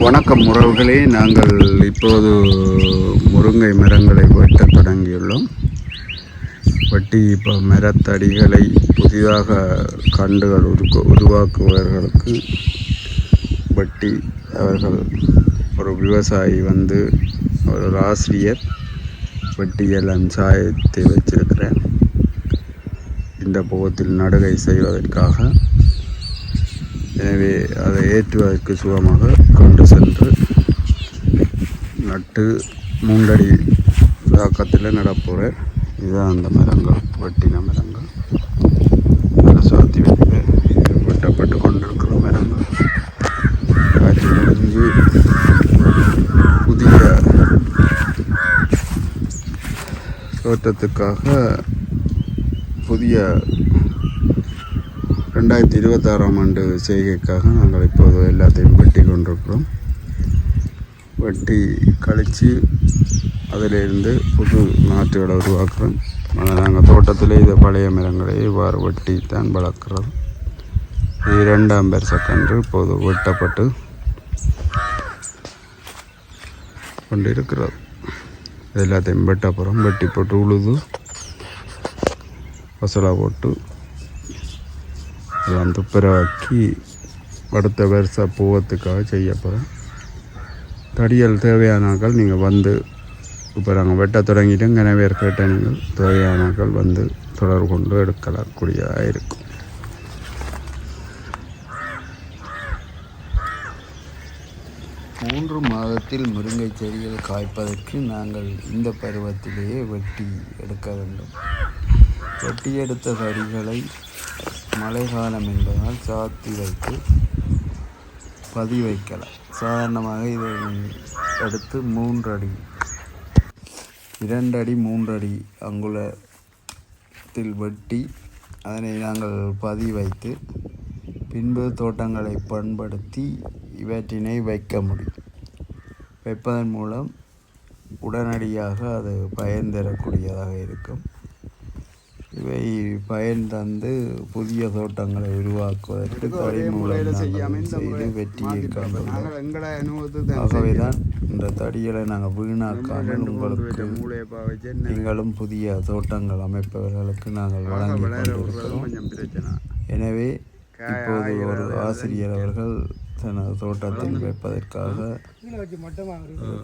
வணக்கம் உறவுகளே, நாங்கள் இப்போது முருங்கை மரங்களை வெட்டத் தொடங்கியுள்ளோம். வெட்டி இப்போ மரத்தடிகளை புதிதாக கண்டுகள் உருவாக்குபவர்களுக்கு வெட்டி அவர்கள் ஒரு விவசாயி ஒரு ஆசிரியர் வெட்டியெல்லாம் சாயத்தை வச்சிருக்கிறார். இந்த போகத்தில் நடுகை செய்வதற்காக. எனவே அதை ஏற்றுவதற்கு சுகமாக கொண்டு சென்று நட்டு 3 அடி தாக்கத்தில் நடப்புற. இதுதான் அந்த மரங்கள், வெட்டின மரங்கள். சாத்தி வைத்து வெட்டப்பட்டு கொண்டிருக்கிற மரங்கள். காற்றிலிருந்து புதிய தோட்டத்துக்காக புதிய 2026ஆம் ஆண்டு செய்கைக்காக நாங்கள் இப்போது எல்லாத்தையும் வெட்டி கொண்டிருக்கிறோம். வெட்டி கழித்து அதிலிருந்து புது நாற்றுகளை உருவாக்குறோம். நாங்கள் தோட்டத்தில் இதை பழைய மரங்களை இவ்வாறு வெட்டி தான் வளர்க்குறோம். இது 2ஆம் வருஷக்கன்று இப்போது வெட்டப்பட்டு கொண்டிருக்கிறது. எல்லாத்தையும் வெட்ட போகிறோம். வெட்டி போட்டு உழுது பசலா போட்டு அதெல்லாம் துப்புரவாக்கி அடுத்த வருஷ பூவத்துக்காக செய்ய போகிறோம். தடியல் தேவையானாக்கள் நீங்கள் இப்போ நாங்கள் வெட்ட தொடங்கிட்டோம். கனவேர் கேட்ட நீங்கள் தேவையானாக்கள் தொடர்பு கொண்டு எடுக்கக்கூடியதாக இருக்கும். மூன்று மாதத்தில் முருங்கை செடிகள் காய்ப்பதற்கு நாங்கள் இந்த பருவத்திலேயே வெட்டி எடுக்க வேண்டும். வெட்டி எடுத்த தடிகளை மழை காலம் என்பதால் சாத்தி வைத்து பதி வைக்கலாம். சாதாரணமாக இதை எடுத்து 2 அடி 3 அடி அங்குலத்தில் வெட்டி அதனை நாங்கள் பதி வைத்து பின்பு தோட்டங்களை பண்படுத்தி இவற்றினை வைக்க முடியும். வைப்பதன் மூலம் உடனடியாக அது பயன் தரக்கூடியதாக இருக்கும். இவை பயன் தந்து புதிய தோட்டங்களை உருவாக்குவதற்கு தடிமூலம் செய்து வெற்றியை கண்டுள்ளோம். ஆகவேதான் இந்த தடிகளை நாங்கள் வீணாக்காமல் உங்களுக்கு நீங்களும் புதிய தோட்டங்கள் அமைப்பவர்களுக்கு நாங்கள் வழங்கி கொண்டிருக்கிறோம். எனவே இப்போது ஒரு ஆசிரியர் அவர்கள் தனது தோட்டத்தில் வைப்பதற்காக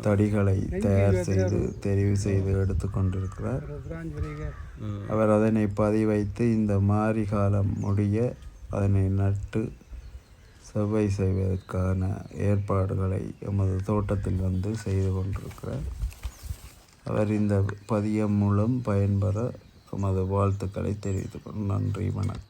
தடிகளை தெரிவு செய்து எடுத்து கொண்டிருக்கிறார். அவர் அதனை பதிவைத்து இந்த மாரி காலம் முடிய அதனை நட்டு செவ்வாய் செய்வதற்கான ஏற்பாடுகளை எமது தோட்டத்தில் செய்து கொண்டிருக்கிறார். அவர் இந்த பதியம் மூலம் பயன்பெற எமது வாழ்த்துக்களை தெரிவித்துக் கொண்டு நன்றி, வணக்கம்.